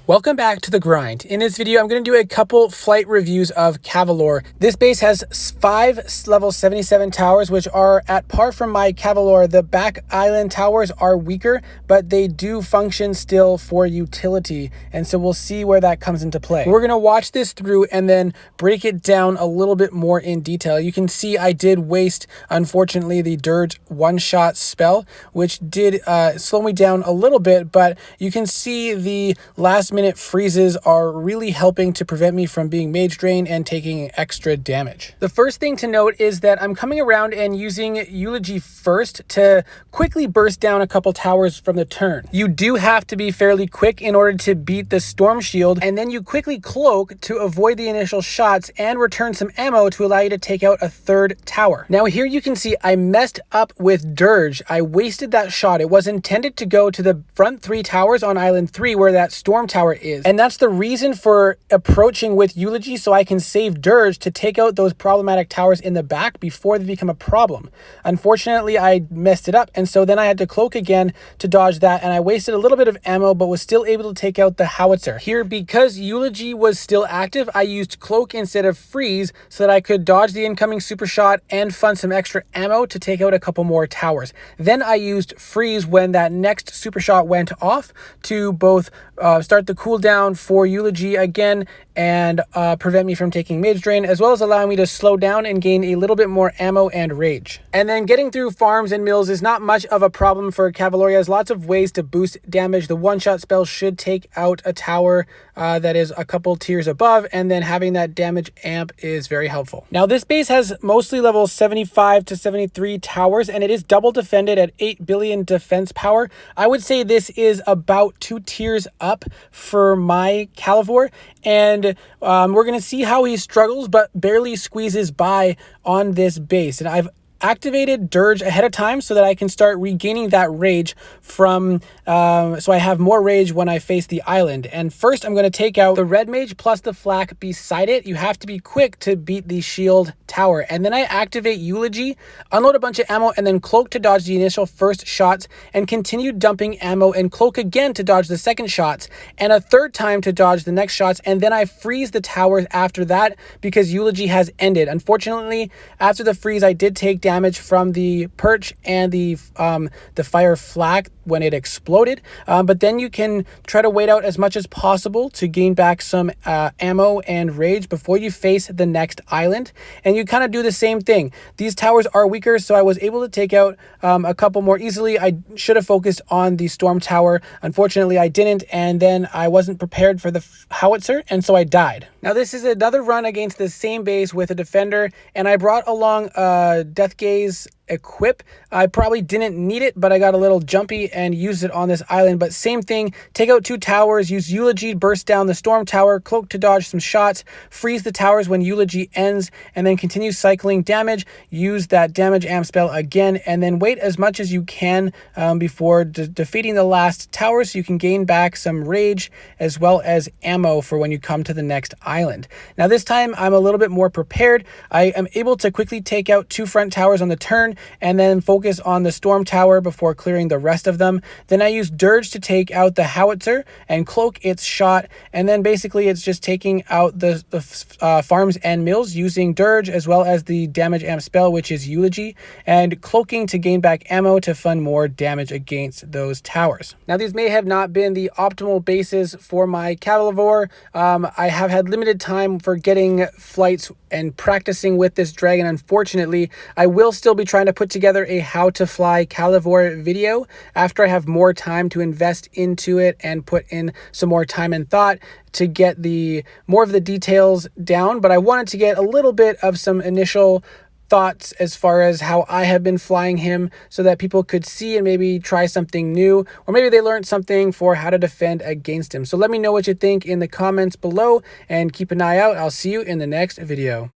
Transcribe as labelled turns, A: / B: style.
A: Welcome back to The Grind. In this video, I'm going to do a couple flight reviews of Calavore. This base has 5 level 77 towers, which are at par from my Calavore. The back island towers are weaker, but they do function still for utility. And so we'll see where that comes into play. We're going to watch this through and then break it down a little bit more in detail. You can see I did waste, unfortunately, the Dirge one-shot spell, which did slow me down a little bit, but you can see the last minute freezes are really helping to prevent me from being mage drained and taking extra damage. The first thing to note is that I'm coming around and using Eulogy first to quickly burst down a couple towers from the turn. You do have to be fairly quick in order to beat the Storm Shield, and then you quickly cloak to avoid the initial shots and return some ammo to allow you to take out a third tower. Now here you can see I messed up with Dirge. I wasted that shot. It was intended to go to the front 3 towers on Island 3 where that Storm Tower is. And that's the reason for approaching with Eulogy, so I can save Dirge to take out those problematic towers in the back before they become a problem. Unfortunately, I messed it up, and so then I had to cloak again to dodge that, and I wasted a little bit of ammo, but was still able to take out the howitzer. Here, because Eulogy was still active, I used cloak instead of freeze so that I could dodge the incoming super shot and fund some extra ammo to take out a couple more towers. Then I used freeze when that next super shot went off to both start the cooldown for Eulogy again and prevent me from taking mage drain, as well as allowing me to slow down and gain a little bit more ammo and rage. And then getting through farms and mills is not much of a problem for Cavalry. Has lots of ways to boost damage. The one-shot spell should take out a tower that is a couple tiers above, and then having that damage amp is very helpful. Now this base has mostly level 75 to 73 towers, and it is double defended at 8 billion defense power. I would say this is about 2 tiers up for my Calavore, and we're going to see how he struggles but barely squeezes by on this base. And I've activated Dirge ahead of time so that I can start regaining that rage from so I have more rage when I face the island. And first I'm going to take out the red mage plus the flak beside it. You have to be quick to beat the shield tower, and then I activate Eulogy, unload a bunch of ammo, and then cloak to dodge the initial first shots, and continue dumping ammo and cloak again to dodge the second shots, and a third time to dodge the next shots, and then I freeze the towers after that because Eulogy has ended. Unfortunately, after the freeze I did take damage from the perch and the fire flak when it exploded, but then you can try to wait out as much as possible to gain back some ammo and rage before you face the next island, and you kind of do the same thing. These towers are weaker, so I was able to take out a couple more easily. I should have focused on the storm tower. Unfortunately, I didn't, and then I wasn't prepared for the howitzer, and so I died. Now this is another run against the same base with a defender, and I brought along Death Gaze equip. I probably didn't need it, but I got a little jumpy and used it on this island. But same thing, take out 2 towers, use Eulogy, burst down the storm tower, cloak to dodge some shots, freeze the towers when Eulogy ends, and then continue cycling damage, use that damage amp spell again, and then wait as much as you can before defeating the last tower so you can gain back some rage as well as ammo for when you come to the next island. Now this time I'm a little bit more prepared. I am able to quickly take out 2 front towers on the turn and then focus on the storm tower before clearing the rest of them. Then I use Dirge to take out the howitzer and cloak its shot, and then basically it's just taking out the farms and mills using Dirge as well as the damage amp spell, which is Eulogy, and cloaking to gain back ammo to fund more damage against those towers. Now these may have not been the optimal bases for my Calavore. I have had limited time for getting flights and practicing with this dragon. Unfortunately, I will still be trying to put together a how to fly Calavore video after I have more time to invest into it and put in some more time and thought to get more of the details down. But I wanted to get a little bit of some initial thoughts as far as how I have been flying him so that people could see and maybe try something new, or maybe they learned something for how to defend against him. So let me know what you think in the comments below and keep an eye out. I'll see you in the next video.